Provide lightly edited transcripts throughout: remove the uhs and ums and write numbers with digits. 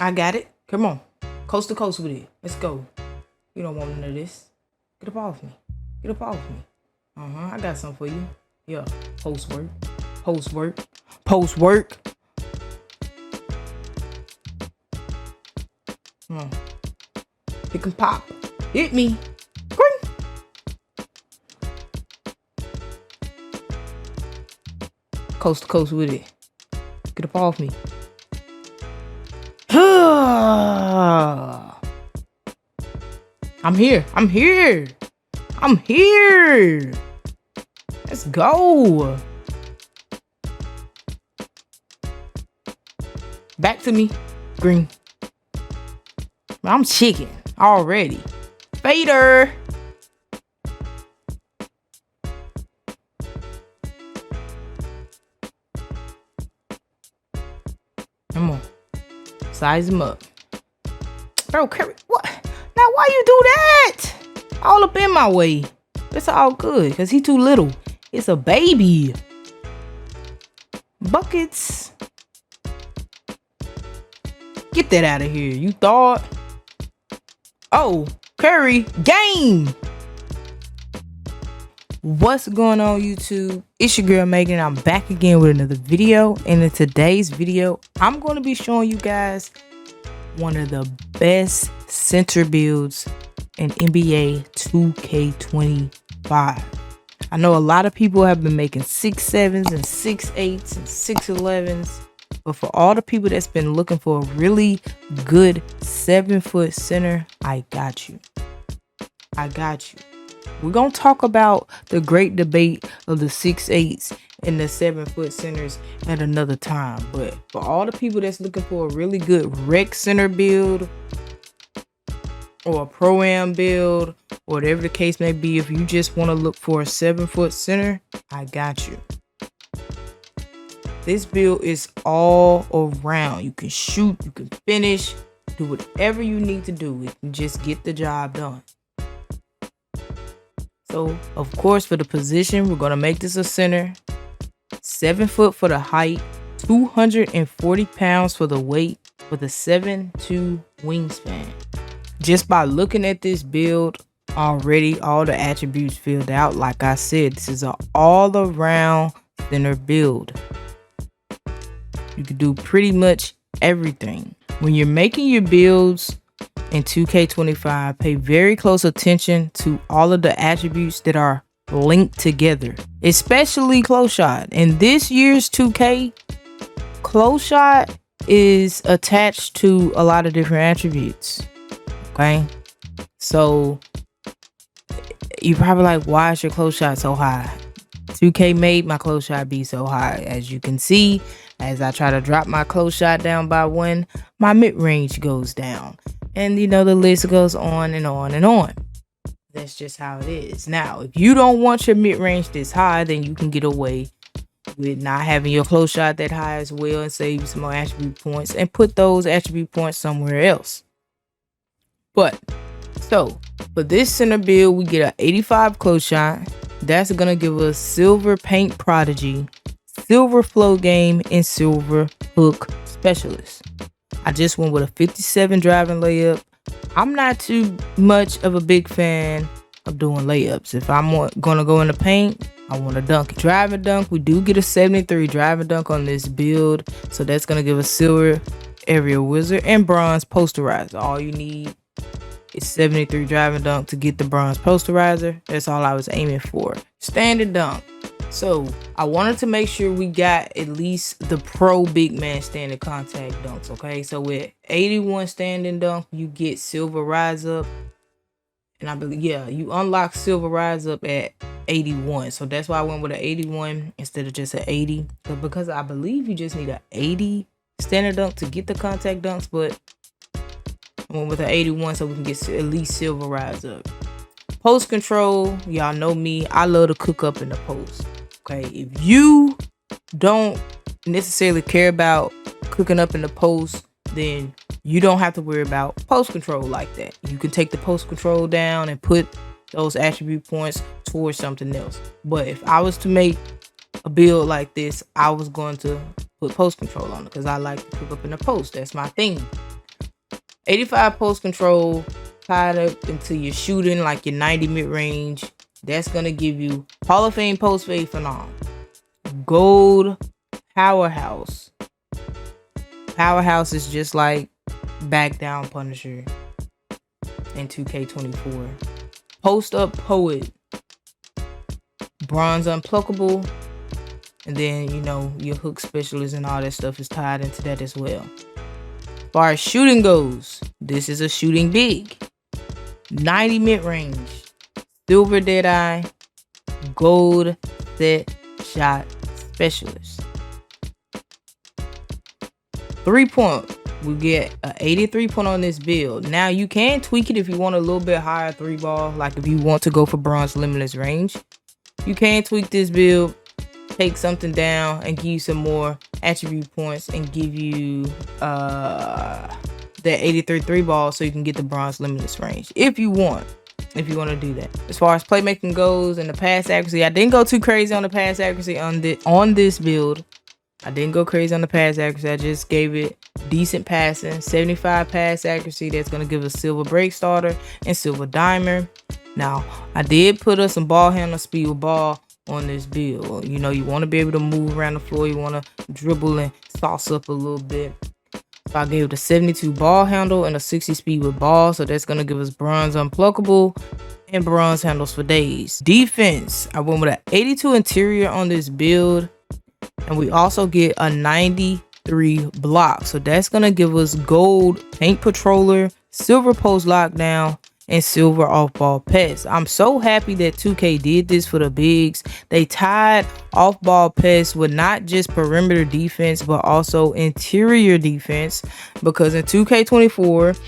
I got it. Come on. Coast to coast with it. Let's go. You don't want none of this. Get up off me. Get up off me. I got something for you. Yeah. Post work. Post work. Post work. Come on. It can pop. Hit me. Coast to coast with it. Get up off me. I'm here. I'm here. I'm here. Let's go. Back to me. Green. I'm chicken already. Fader. Come on. Size him up. Bro, what? Now why you do that? All up in my way. It's all good because he too little. It's a baby. Buckets. Get that out of here. You thought? Oh, Curry. Game. What's going on, YouTube? It's your girl Megan. I'm back again with another video. And in today's video, I'm going to be showing you guys one of the best center builds in NBA 2K25. I know a lot of people have been making 6'7s and 6'8s and 6'11s. But for all the people that's been looking for a really good 7-foot center, I got you. I got you. We're going to talk about the great debate of the 6'8s and the 7-foot centers at another time. But for all the people that's looking for a really good rec center build or a pro-am build, or whatever the case may be, if you just want to look for a 7-foot center, I got you. This build is all around. You can shoot, you can finish, do whatever you need to do. It can just get the job done. So, of course, for the position, we're going to make this a center. 7 foot for the height, 240 pounds for the weight, with a 7'2" wingspan. Just by looking at this build, already all the attributes filled out. Like I said, this is an all-around center build. You can do pretty much everything. When you're making your builds in 2K25, pay very close attention to all of the attributes that are linked together, especially close shot. In this year's 2K, close shot is attached to a lot of different attributes. Okay, so you're probably like, why is your close shot so high? 2K made my close shot be so high. As you can see, as I try to drop my close shot down by 1, my mid-range goes down. And you know, the list goes on and on and on. That's just how it is. Now, if you don't want your mid-range this high, then you can get away with not having your close shot that high as well and save you some more attribute points and put those attribute points somewhere else. But, so, for this center build, we get an 85 close shot. That's going to give us silver paint prodigy, silver flow game, and silver hook specialist. I just went with a 57 driving layup. I'm not too much of a big fan of doing layups. If I'm going to go in the paint, I want to dunk it. Driving dunk, we do get a 73 driving dunk on this build. So that's going to give us silver aerial wizard and bronze posterizer. All you need is 73 driving dunk to get the bronze posterizer. That's all I was aiming for. Standard dunk. So I wanted to make sure we got at least the pro big man standard contact dunks. Okay, so with 81 standing dunk, you get silver rise up. And I believe, yeah, you unlock silver rise up at 81. So that's why I went with an 81 instead of just an 80. So because I believe you just need an 80 standard dunk to get the contact dunks, but I went with an 81 so we can get at least silver rise up. Post control, y'all know me. I love to cook up in the post. Okay, if you don't necessarily care about cooking up in the post, then you don't have to worry about post control like that. You can take the post control down and put those attribute points towards something else. But if I was to make a build like this, I was going to put post control on it because I like to cook up in the post. That's my thing. 85 post control tied up into your shooting, like your 90 mid range. That's gonna give you Hall of Fame post fade phenom. Gold powerhouse. Powerhouse is just like back down Punisher in 2K24. Post up poet. Bronze unpluckable. And then, you know, your hook specialist and all that stuff is tied into that as well. As far as shooting goes, this is a shooting big. 90 mid range. Silver Deadeye. Gold set shot specialist. 3-point. We get an 83 point on this build. Now you can tweak it if you want a little bit higher 3-ball. Like if you want to go for bronze limitless range. You can tweak this build, take something down, and give you some more attribute points and give you that 83 3-ball so you can get the bronze limitless range if you want to do that. As far as playmaking goes and the pass accuracy, I didn't go too crazy on the pass accuracy on this build. I didn't go crazy on the pass accuracy. I just gave it decent passing, 75 pass accuracy. That's going to give us silver break starter and silver dimer. Now, I did put us some ball handler speed with ball on this build. You know, you want to be able to move around the floor. You want to dribble and sauce up a little bit. So I gave it a 72 ball handle and a 60 speed with ball. So that's going to give us bronze unpluckable and bronze handles for days. Defense, I went with an 82 interior on this build. And we also get a 93 block. So that's going to give us gold paint patroller, silver post lockdown, and silver off-ball pest. I'm so happy that 2K did this for the bigs. They tied off-ball pest with not just perimeter defense, but also interior defense. Because in 2K24,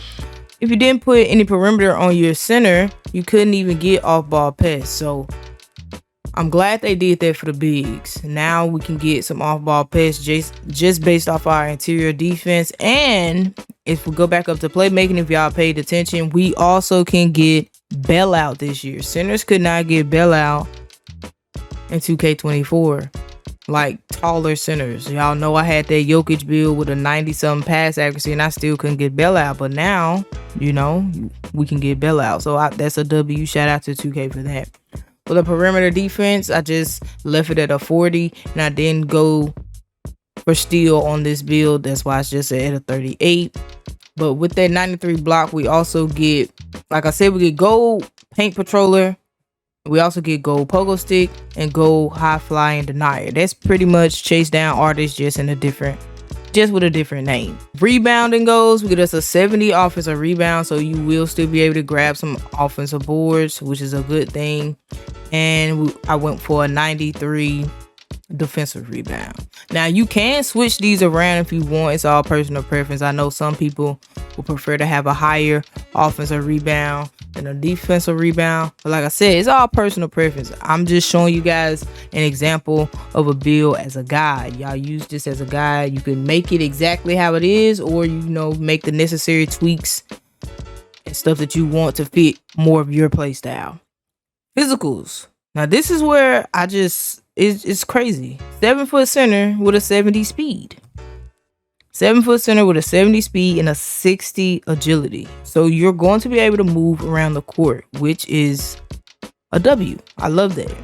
if you didn't put any perimeter on your center, you couldn't even get off-ball pest. So I'm glad they did that for the bigs. Now we can get some off-ball pest just based off our interior defense. And if we go back up to playmaking, if y'all paid attention, we also can get bailout this year. Centers could not get bailout in 2K24. Like taller centers. Y'all know I had that JOKIC build with a 90-something pass accuracy and I still couldn't get bailout. But now, you know, we can get bailout. So that's a W. Shout out to 2K for that. For the perimeter defense, I just left it at a 40 and I didn't go for steal on this build. That's why it's just at a 38. But with that 93 block, we also get, like I said, we get gold paint patroller. We also get gold pogo stick and gold high flying denier. That's pretty much chase down artists just with a different name. Rebounding goes, we get us a 70 offensive rebound, so you will still be able to grab some offensive boards, which is a good thing. And I went for a 93 defensive rebound. Now you can switch these around if you want. It's all personal preference. I know some people would prefer to have a higher offensive rebound than a defensive rebound, but like I said, it's all personal preference. I'm just showing you guys an example of a build as a guide. Y'all use this as a guide. You can make it exactly how it is, or you know, make the necessary tweaks and stuff that you want to fit more of your play style. Physicals. Now this is where it's crazy. 7-foot center with a 70 speed. 7-foot center with a 70 speed and a 60 agility. So you're going to be able to move around the court, which is a W. I love that.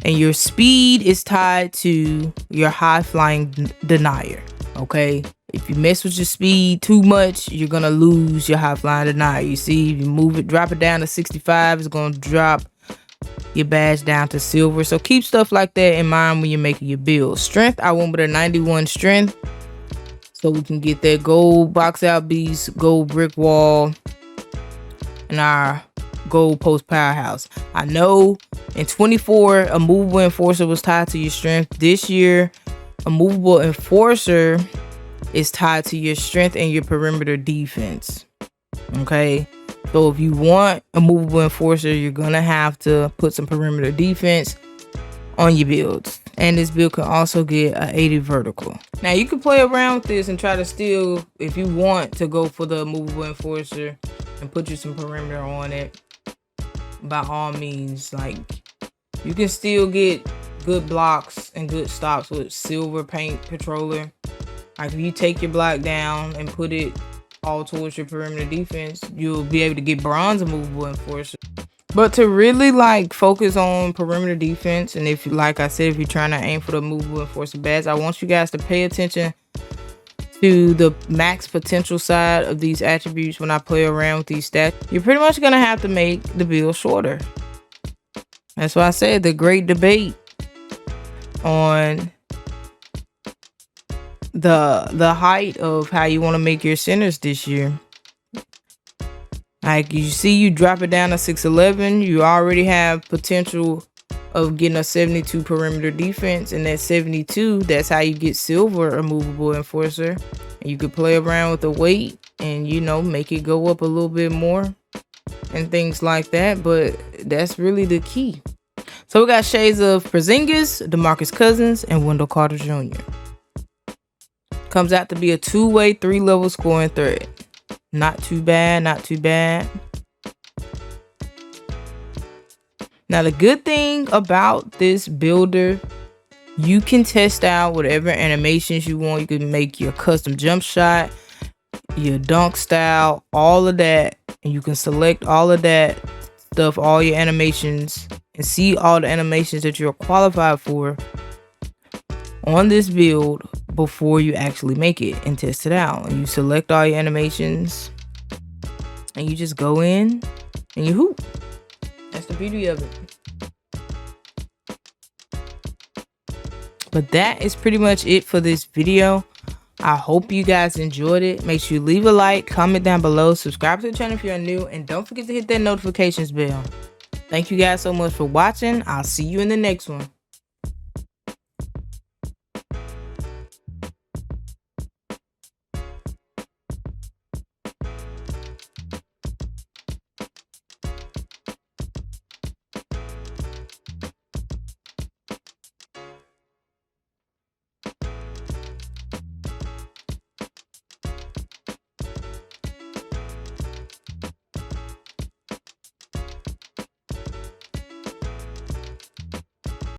And your speed is tied to your high flying denier. Okay. If you mess with your speed too much, you're going to lose your high flying denier. You see, if you drop it down to 65, it's going to drop your badge down to silver. So keep stuff like that in mind when you're making your build. Strength, I went with a 91 strength, so we can get that gold box out beast, gold brick wall, and our gold post powerhouse. I know in 24 a movable enforcer was tied to your strength. This year a movable enforcer is tied to your strength and your perimeter defense. Okay, so if you want a movable enforcer, you're gonna have to put some perimeter defense on your builds. And this build can also get an 80 vertical. Now you can play around with this and try to steal if you want to go for the movable enforcer and put you some perimeter on it. By all means, like, you can still get good blocks and good stops with silver paint patroller. Like if you take your block down and put it all towards your perimeter defense, you'll be able to get bronze movable enforcer. But to really like focus on perimeter defense, and if, like I said, if you're trying to aim for the movable enforcer badge, I want you guys to pay attention to the max potential side of these attributes when I play around with these stats. You're pretty much gonna have to make the build shorter. That's why I said the great debate on the height of how you want to make your centers this year. Like you see, you drop it down to 6'11", you already have potential of getting a 72 perimeter defense, and that 72, that's how you get silver, a movable enforcer. And you could play around with the weight and, you know, make it go up a little bit more and things like that, but that's really the key. So we got shades of Porzingis, DeMarcus Cousins, and Wendell Carter Jr. Comes out to be a two-way, 3-level scoring threat. Not too bad, not too bad. Now the good thing about this builder, you can test out whatever animations you want. You can make your custom jump shot, your dunk style, all of that, and you can select all of that stuff, all your animations, and see all the animations that you're qualified for on this build before you actually make it and test it out. And you select all your animations and you just go in and you hoop. That's the beauty of it. But that is pretty much it for this video. I hope you guys enjoyed it. Make sure you leave a like, comment down below, subscribe to the channel if you're new, and don't forget to hit that notifications bell. Thank you guys so much for watching. I'll see you in the next one.